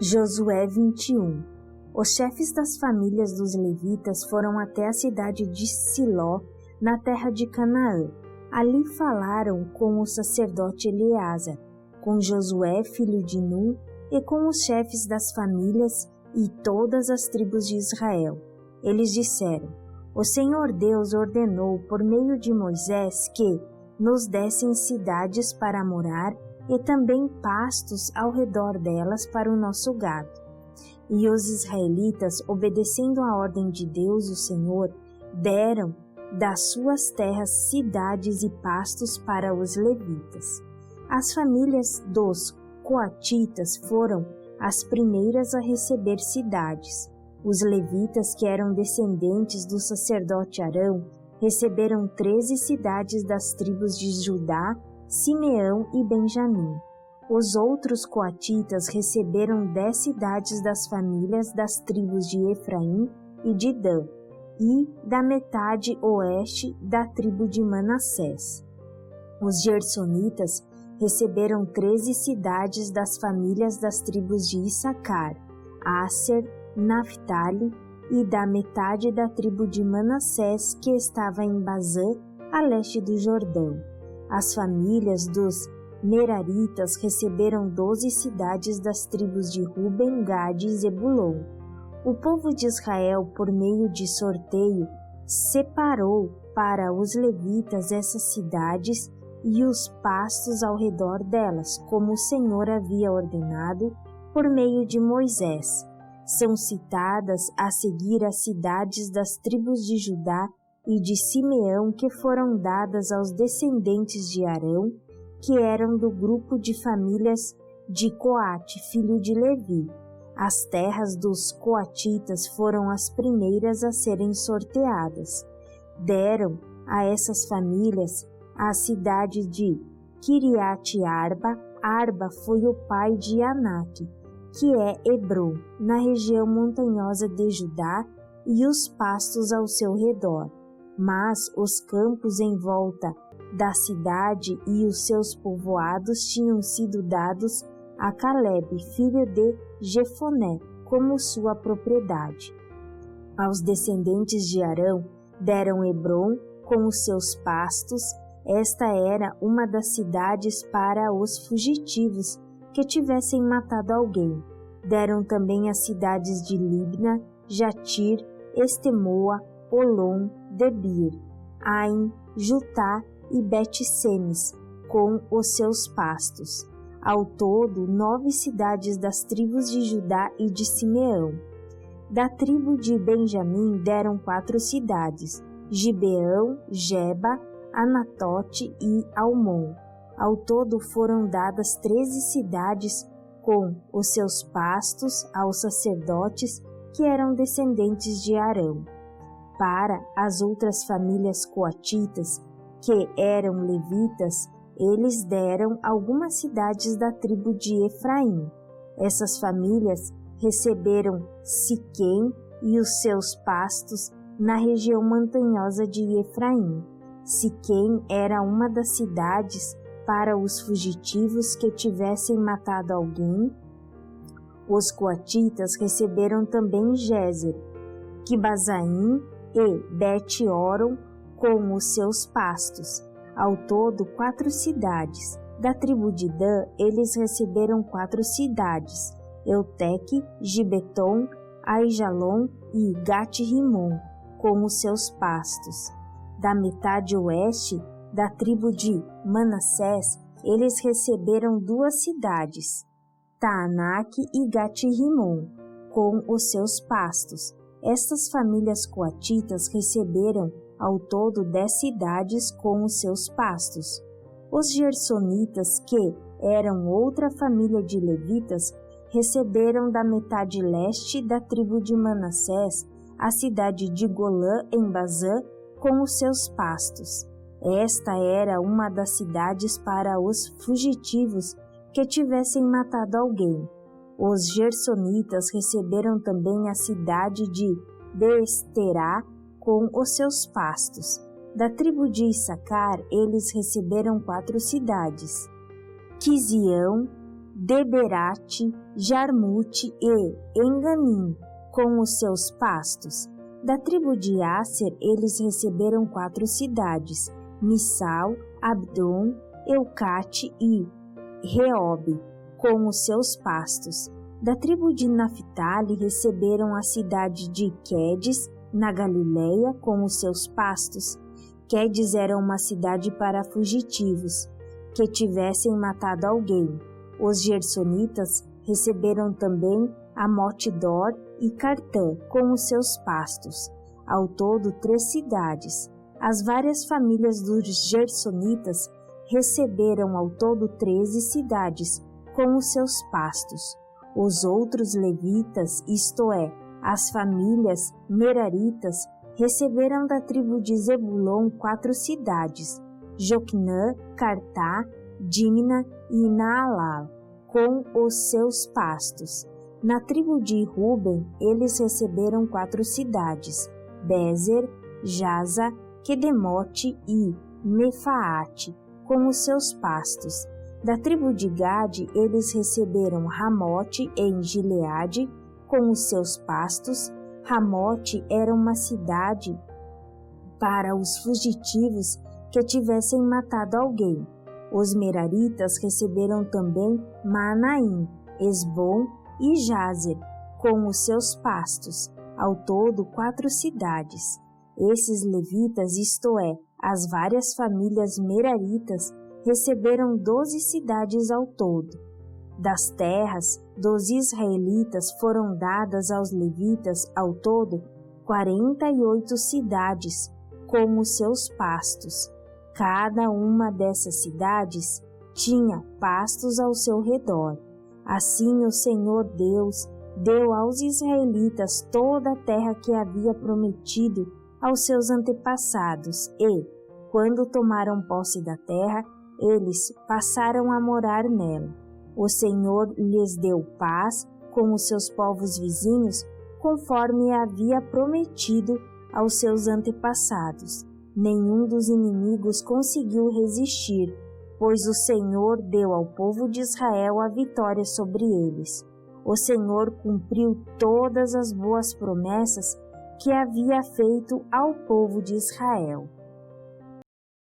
Josué 21. Os chefes das famílias dos levitas foram até a cidade de Siló, na terra de Canaã. Ali falaram com o sacerdote Eleazar, com Josué, filho de Nun, e com os chefes das famílias e todas as tribos de Israel. Eles disseram: O Senhor Deus ordenou por meio de Moisés que nos dessem cidades para morar e também pastos ao redor delas para o nosso gado. E os israelitas, obedecendo a ordem de Deus, o Senhor, deram das suas terras cidades e pastos para os levitas. As famílias dos coatitas foram as primeiras a receber cidades. Os levitas, que eram descendentes do sacerdote Arão, receberam 13 cidades das tribos de Judá, Simeão e Benjamim. Os outros coatitas receberam 10 cidades das famílias das tribos de Efraim e de Dan, e da metade oeste da tribo de Manassés. Os gersonitas receberam 13 cidades das famílias das tribos de Issacar, Asser, Naftali e da metade da tribo de Manassés que estava em Bazã, a leste do Jordão. As famílias dos Meraritas receberam 12 cidades das tribos de Ruben, Gade e Zebulon. O povo de Israel, por meio de sorteio, separou para os levitas essas cidades e os pastos ao redor delas, como o Senhor havia ordenado por meio de Moisés. São citadas a seguir as cidades das tribos de Judá e de Simeão que foram dadas aos descendentes de Arão, que eram do grupo de famílias de Coate, filho de Levi. As terras dos coatitas foram as primeiras a serem sorteadas. Deram a essas famílias a cidade de Quiriate-Arba. Arba foi o pai de Anak, que é Hebrom, na região montanhosa de Judá, e os pastos ao seu redor. Mas os campos em volta da cidade e os seus povoados tinham sido dados a Caleb, filho de Jefoné, como sua propriedade. Aos descendentes de Arão deram Hebrom com os seus pastos. Esta era uma das cidades para os fugitivos que tivessem matado alguém. Deram também as cidades de Libna, Jatir, Estemoa, Olom, Debir, Ain, Jutá e Bet-Semes, com os seus pastos. Ao todo, 9 cidades das tribos de Judá e de Simeão. Da tribo de Benjamim deram 4 cidades: Gibeão, Geba, Anatote e Almon. Ao todo foram dadas 13 cidades com os seus pastos aos sacerdotes que eram descendentes de Arão. Para as outras famílias coatitas, que eram levitas, eles deram algumas cidades da tribo de Efraim. Essas famílias receberam Siquém e os seus pastos na região montanhosa de Efraim. Siquém era uma das cidades para os fugitivos que tivessem matado alguém. Os coatitas receberam também Gézer, Quibazaim e Bet-Oron com os seus pastos. Ao todo, 4 cidades. Da tribo de Dan, eles receberam 4 cidades: Euteque, Gibeton, Aijalon e Gat-Rimon, com os seus pastos. Da metade oeste, da tribo de Manassés, eles receberam 2 cidades, Taanak e Gat-Rimon, com os seus pastos. Estas famílias coatitas receberam ao todo 10 cidades com os seus pastos. Os gersonitas, que eram outra família de levitas, receberam da metade leste da tribo de Manassés a cidade de Golã em Bazã com os seus pastos. Esta era uma das cidades para os fugitivos que tivessem matado alguém. Os gersonitas receberam também a cidade de Beesterá com os seus pastos. Da tribo de Issacar, eles receberam 4 cidades: Quizião, Deberate, Jarmute e Enganim, com os seus pastos. Da tribo de Asser, eles receberam 4 cidades, Missal, Abdon, Eucate e Reobe, com os seus pastos. Da tribo de Naphtali receberam a cidade de Quedes, na Galileia, com os seus pastos. Quedes era uma cidade para fugitivos, que tivessem matado alguém. Os gersonitas receberam também Amot-dor e Cartã, com os seus pastos. Ao todo, 3 cidades. As várias famílias dos gersonitas receberam ao todo 13 cidades, com os seus pastos. Os outros levitas, isto é, as famílias meraritas, receberam da tribo de Zebulon 4 cidades, Joquinã, Cartá, Dimna e Naalal, com os seus pastos. Na tribo de Ruben, eles receberam 4 cidades, Bezer, Jaza, Quedemote e Mefaate, com os seus pastos. Da tribo de Gade, eles receberam Ramote em Gileade, com os seus pastos. Ramote era uma cidade para os fugitivos que tivessem matado alguém. Os meraritas receberam também Maanaim, Esbom e Jazer, com os seus pastos. Ao todo, 4 cidades. Esses levitas, isto é, as várias famílias meraritas, receberam 12 cidades ao todo. Das terras dos israelitas foram dadas aos levitas ao todo 48 cidades, com os seus pastos. Cada uma dessas cidades tinha pastos ao seu redor. Assim o Senhor Deus deu aos israelitas toda a terra que havia prometido aos seus antepassados e, quando tomaram posse da terra, eles passaram a morar nela. O Senhor lhes deu paz com os seus povos vizinhos, conforme havia prometido aos seus antepassados. Nenhum dos inimigos conseguiu resistir, pois o Senhor deu ao povo de Israel a vitória sobre eles. O Senhor cumpriu todas as boas promessas que havia feito ao povo de Israel.